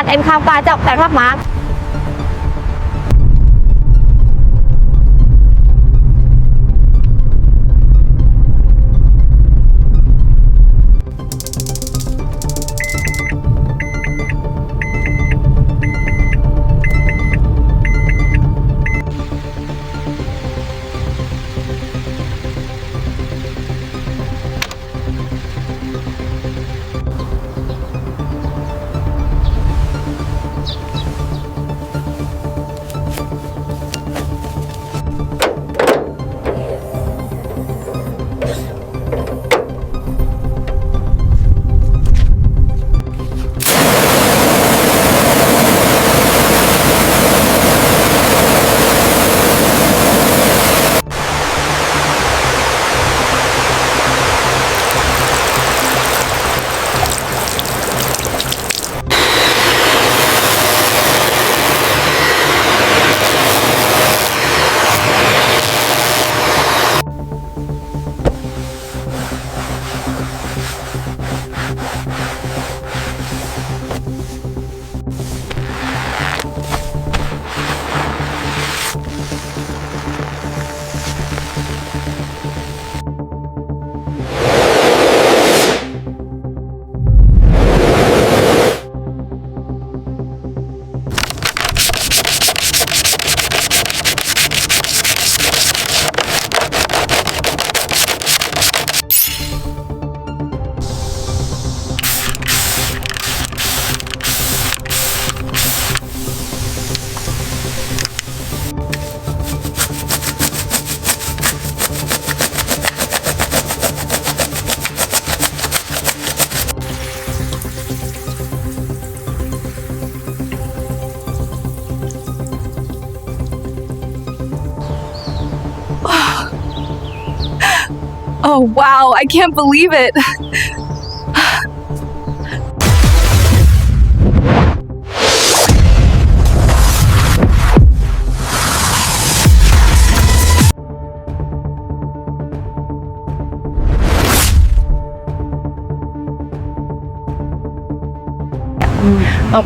Em tham quan trọng tại Pháp Mã. Oh wow, I can't believe it.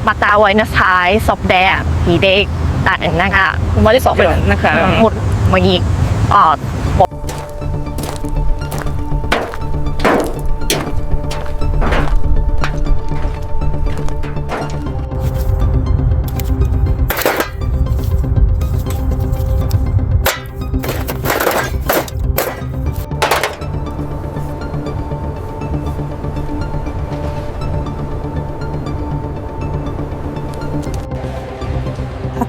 Bắt đầu với nó thái sọc đẹp thì để đặtนะคะไม่ได้สอบไปนะคะหมดมาอีก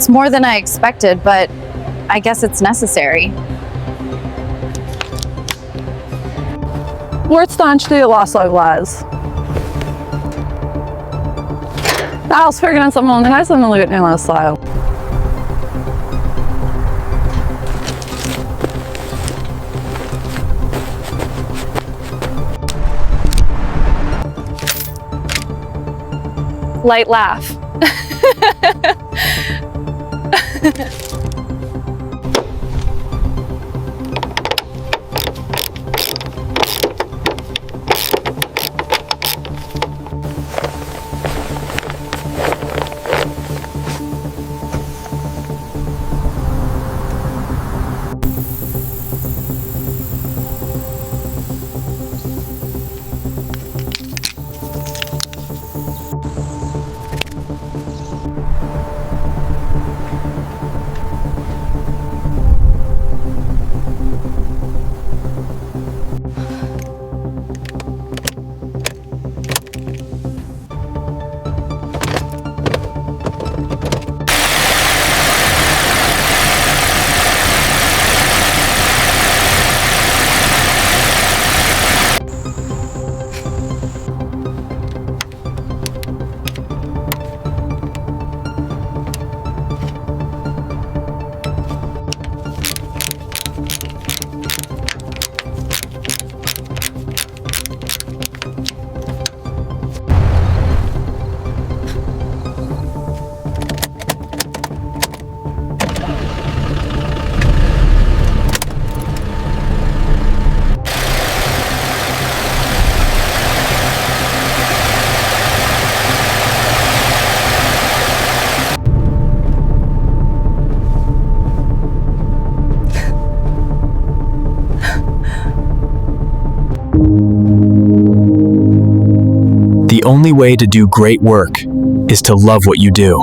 That's more than I expected, but I guess it's necessary. Where's the actually lost like was? I was figuring out something nice and look at new last style. Light laugh. only way to do great work is to love what you do.